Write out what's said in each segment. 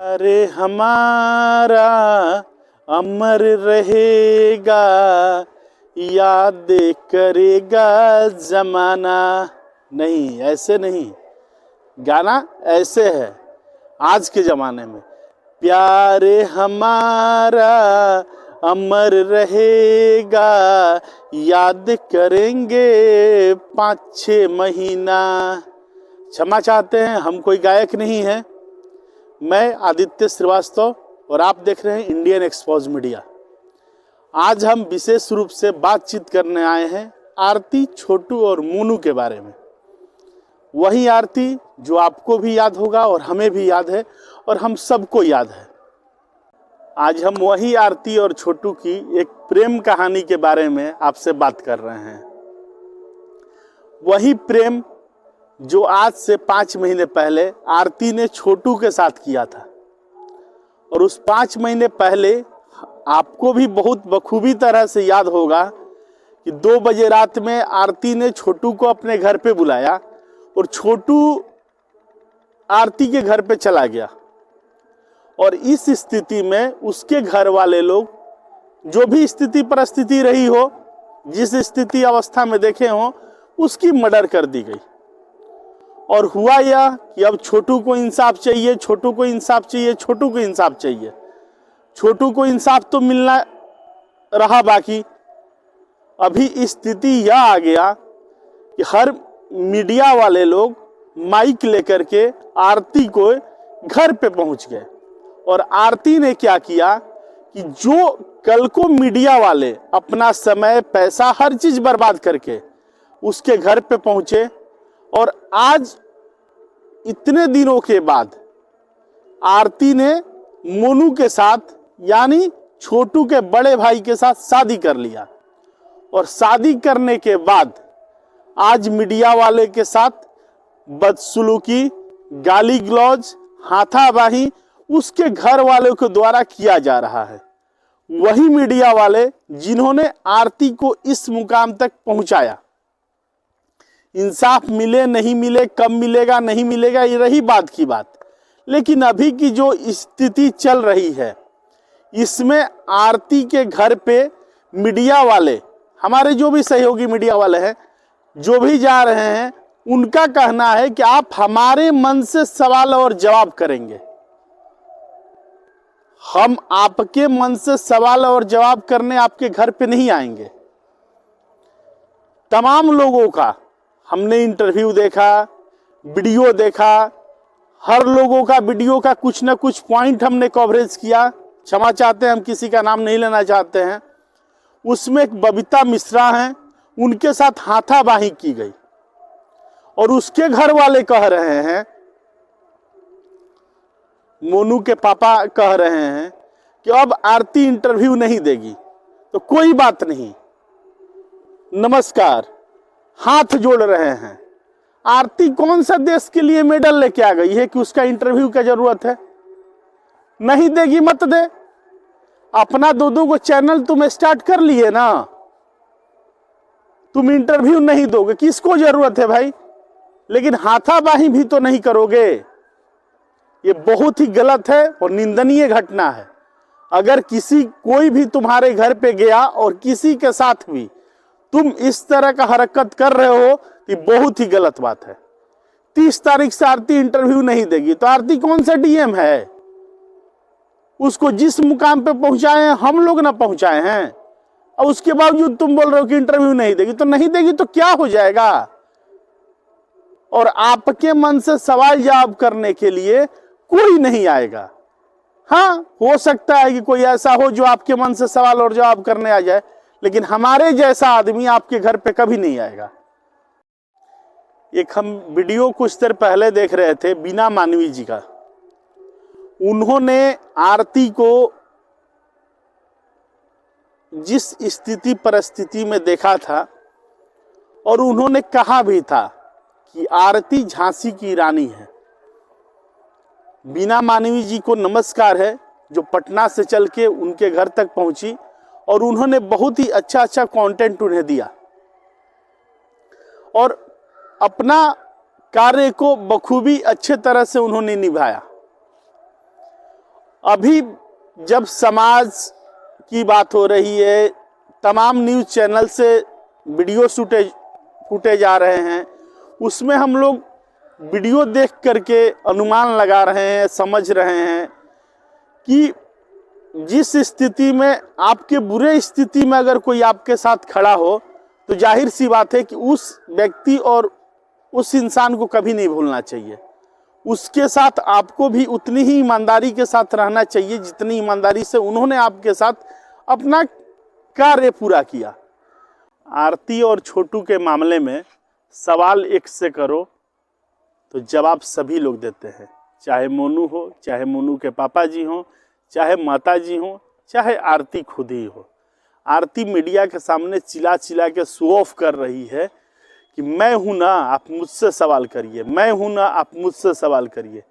अरे हमारा अमर रहेगा, याद करेगा जमाना। नहीं, ऐसे नहीं, गाना ऐसे है आज के जमाने में। प्यारे हमारा अमर रहेगा, याद करेंगे 5-6 महीना। क्षमा चाहते हैं, हम कोई गायक नहीं है। मैं आदित्य श्रीवास्तव और आप देख रहे हैं इंडियन एक्सपोज मीडिया। आज हम विशेष रूप से बातचीत करने आए हैं आरती, छोटू और मोनू के बारे में। वही आरती जो आपको भी याद होगा और हमें भी याद है और हम सबको याद है। आज हम वही आरती और छोटू की एक प्रेम कहानी के बारे में आपसे बात कर रहे हैं। वही प्रेम जो आज से 5 महीने पहले आरती ने छोटू के साथ किया था। और उस 5 महीने पहले आपको भी बहुत बखूबी तरह से याद होगा कि 2 बजे रात में आरती ने छोटू को अपने घर पे बुलाया और छोटू आरती के घर पे चला गया। और इस स्थिति में उसके घर वाले लोग, जो भी स्थिति परिस्थिति रही हो, जिस स्थिति अवस्था में देखे हो, उसकी मर्डर कर दी गई। और हुआ यह कि अब छोटू को इंसाफ चाहिए, छोटू को इंसाफ चाहिए, छोटू को इंसाफ चाहिए। छोटू को इंसाफ तो मिलना रहा बाकी। अभी स्थिति यह आ गया कि हर मीडिया वाले लोग माइक लेकर के आरती को घर पे पहुंच गए। और आरती ने क्या किया कि जो कल को मीडिया वाले अपना समय, पैसा, हर चीज बर्बाद करके उसके घर पे पहुंचे, और आज इतने दिनों के बाद आरती ने मोनू के साथ, यानी छोटू के बड़े भाई के साथ शादी कर लिया। और शादी करने के बाद आज मीडिया वाले के साथ बदसलूकी, गाली गलौज, हाथापाई उसके घर वालों के द्वारा किया जा रहा है। वही मीडिया वाले जिन्होंने आरती को इस मुकाम तक पहुंचाया। इंसाफ मिले नहीं मिले, कब मिलेगा नहीं मिलेगा, ये रही बात की बात। लेकिन अभी की जो स्थिति चल रही है, इसमें आरती के घर पे मीडिया वाले, हमारे जो भी सहयोगी मीडिया वाले हैं, जो भी जा रहे हैं, उनका कहना है कि आप हमारे मन से सवाल और जवाब करेंगे। हम आपके मन से सवाल और जवाब करने आपके घर पे नहीं आएंगे। तमाम लोगों का हमने इंटरव्यू देखा, वीडियो देखा, हर लोगों का वीडियो का कुछ ना कुछ पॉइंट हमने कवरेज किया। क्षमा चाहते हैं, हम किसी का नाम नहीं लेना चाहते हैं। उसमें एक बबीता मिश्रा हैं, उनके साथ हाथापाई की गई। और उसके घर वाले कह रहे हैं, मोनू के पापा कह रहे हैं कि अब आरती इंटरव्यू नहीं देगी तो कोई बात नहीं, नमस्कार, हाथ जोड़ रहे हैं। आरती कौन सा देश के लिए मेडल लेके आ गई है कि उसका इंटरव्यू का जरूरत है? नहीं देगी, मत दे। अपना 2-2 को चैनल तुम स्टार्ट कर लिए ना, तुम इंटरव्यू नहीं दोगे, किसको जरूरत है भाई? लेकिन हाथापाई भी तो नहीं करोगे। ये बहुत ही गलत है और निंदनीय घटना है। अगर कोई भी तुम्हारे घर पे गया और किसी के साथ भी तुम इस तरह का हरकत कर रहे हो, ये बहुत ही गलत बात है। 30 तारीख से आरती इंटरव्यू नहीं देगी तो आरती कौन सा डीएम है? उसको जिस मुकाम पे पहुंचाए हैं हम लोग ना पहुंचाए हैं, और उसके बावजूद तुम बोल रहे हो कि इंटरव्यू नहीं देगी। तो नहीं देगी तो क्या हो जाएगा? और आपके मन से सवाल जवाब करने के लिए कोई नहीं आएगा। हाँ, हो सकता है कि कोई ऐसा हो जो आपके मन से सवाल और जवाब करने आ जाए, लेकिन हमारे जैसा आदमी आपके घर पे कभी नहीं आएगा। एक हम वीडियो कुछ देर पहले देख रहे थे बीना मानवी जी का। उन्होंने आरती को जिस स्थिति परिस्थिति में देखा था, और उन्होंने कहा भी था कि आरती झांसी की रानी है। बीना मानवी जी को नमस्कार है, जो पटना से चल के उनके घर तक पहुंची और उन्होंने बहुत ही अच्छा कंटेंट उन्हें दिया और अपना कार्य को बखूबी अच्छे तरह से उन्होंने निभाया। अभी जब समाज की बात हो रही है, तमाम न्यूज़ चैनल से वीडियो फूटे जा रहे हैं, उसमें हम लोग वीडियो देख करके अनुमान लगा रहे हैं, समझ रहे हैं कि जिस स्थिति में, आपके बुरे स्थिति में अगर कोई आपके साथ खड़ा हो तो जाहिर सी बात है कि उस व्यक्ति और उस इंसान को कभी नहीं भूलना चाहिए। उसके साथ आपको भी उतनी ही ईमानदारी के साथ रहना चाहिए जितनी ईमानदारी से उन्होंने आपके साथ अपना कार्य पूरा किया। आरती और छोटू के मामले में सवाल एक से करो तो जवाब सभी लोग देते हैं, चाहे मोनू हो, चाहे मोनू के पापा जी हों, चाहे माता जी हों, चाहे आरती खुद ही हो। आरती मीडिया के सामने चिल्ला चिल्ला के शो ऑफ कर रही है कि मैं हूं ना, आप मुझसे सवाल करिए, मैं हूं ना, आप मुझसे सवाल करिए।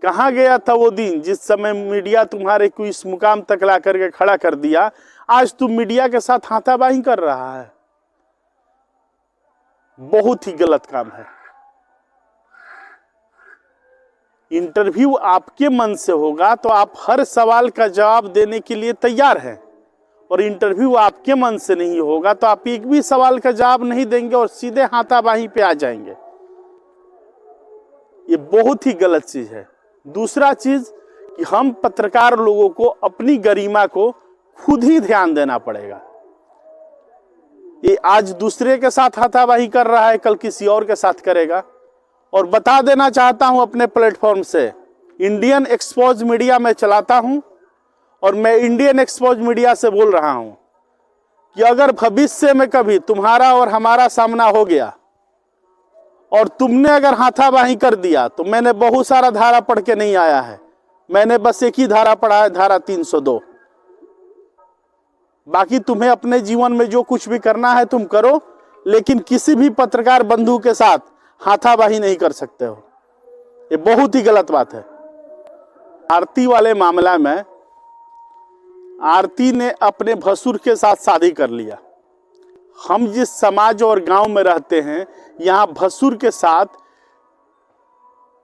कहाँ गया था वो दिन जिस समय मीडिया तुम्हारे को इस मुकाम तक ला करके खड़ा कर दिया? आज तुम मीडिया के साथ हाथापाई कर रहा है। बहुत ही गलत काम है। इंटरव्यू आपके मन से होगा तो आप हर सवाल का जवाब देने के लिए तैयार हैं, और इंटरव्यू आपके मन से नहीं होगा तो आप एक भी सवाल का जवाब नहीं देंगे और सीधे हाथापाई पे आ जाएंगे। ये बहुत ही गलत चीज है। दूसरा चीज कि हम पत्रकार लोगों को अपनी गरिमा को खुद ही ध्यान देना पड़ेगा। ये आज दूसरे के साथ हाथापाई कर रहा है, कल किसी और के साथ करेगा। और बता देना चाहता हूं अपने प्लेटफॉर्म से, इंडियन एक्सपोज मीडिया में चलाता हूं और मैं इंडियन एक्सपोज मीडिया से बोल रहा हूं कि अगर भविष्य में कभी तुम्हारा और हमारा सामना हो गया और तुमने अगर हाथापाई कर दिया, तो मैंने बहुत सारा धारा पढ़ के नहीं आया है, मैंने बस एक ही धारा पढ़ा है, धारा 302। बाकी तुम्हें अपने जीवन में जो कुछ भी करना है तुम करो, लेकिन किसी भी पत्रकार बंधु के साथ हाथापाई नहीं कर सकते हो। ये बहुत ही गलत बात है। आरती वाले मामला में आरती ने अपने भसुर के साथ शादी कर लिया। हम जिस समाज और गांव में रहते हैं, यहाँ भसुर के साथ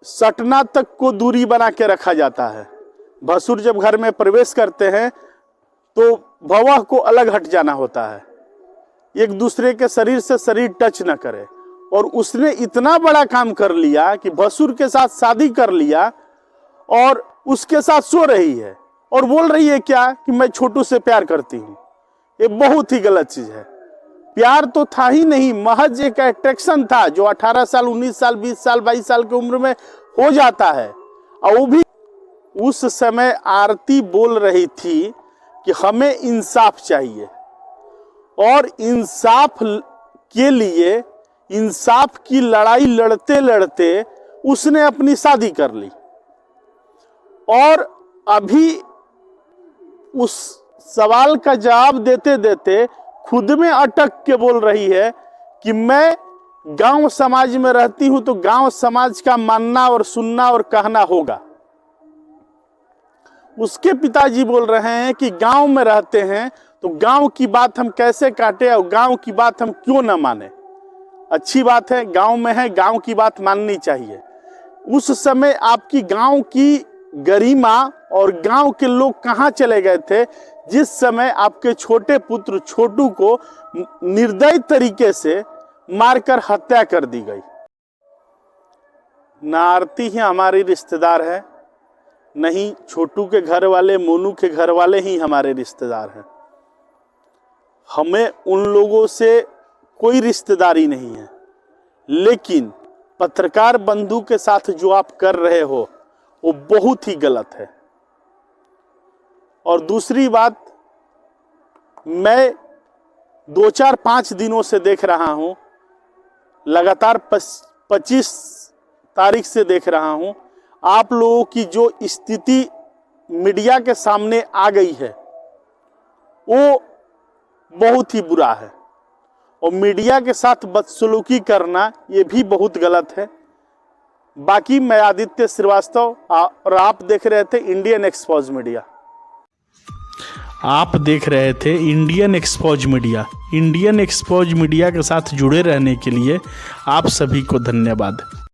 सटना तक को दूरी बना के रखा जाता है। भसुर जब घर में प्रवेश करते हैं तो भवह को अलग हट जाना होता है, एक दूसरे के शरीर से शरीर टच न करे। और उसने इतना बड़ा काम कर लिया कि भसुर के साथ शादी कर लिया और उसके साथ सो रही है और बोल रही है क्या कि मैं छोटू से प्यार करती हूँ। ये बहुत ही गलत चीज है। प्यार तो था ही नहीं, महज एक अट्रैक्शन था जो 18 साल, 19 साल, 20 साल, 22 साल की उम्र में हो जाता है। और वो भी उस समय आरती बोल रही थी कि हमें इंसाफ चाहिए, और इंसाफ के लिए, इंसाफ की लड़ाई लड़ते लड़ते उसने अपनी शादी कर ली। और अभी उस सवाल का जवाब देते देते खुद में अटक के बोल रही है कि मैं गांव समाज में रहती हूं तो गांव समाज का मानना और सुनना और कहना होगा। उसके पिताजी बोल रहे हैं कि गांव में रहते हैं तो गांव की बात हम कैसे काटे और गांव की बात हम क्यों ना माने। अच्छी बात है, गांव में है, गांव की बात माननी चाहिए। उस समय आपकी गांव की गरिमा और गांव के लोग कहां चले गए थे जिस समय आपके छोटे पुत्र छोटू को निर्दयी तरीके से मारकर हत्या कर दी गई। ना आरती ही हमारी रिश्तेदार है, नहीं छोटू के घर वाले, मोनू के घर वाले ही हमारे रिश्तेदार हैं। हमें उन लोगों से कोई रिश्तेदारी नहीं है, लेकिन पत्रकार बंधु के साथ जो आप कर रहे हो वो बहुत ही गलत है। और दूसरी बात, मैं 2-4-5 दिनों से देख रहा हूं, लगातार 25 तारीख से देख रहा हूं, आप लोगों की जो स्थिति मीडिया के सामने आ गई है वो बहुत ही बुरा है। और मीडिया के साथ बदसलूकी करना ये भी बहुत गलत है। बाकी मैं आदित्य श्रीवास्तव और आप देख रहे थे इंडियन एक्सपोज मीडिया। आप देख रहे थे Indian expose media. Indian expose media के साथ जुड़े रहने के लिए आप सभी को धन्यवाद।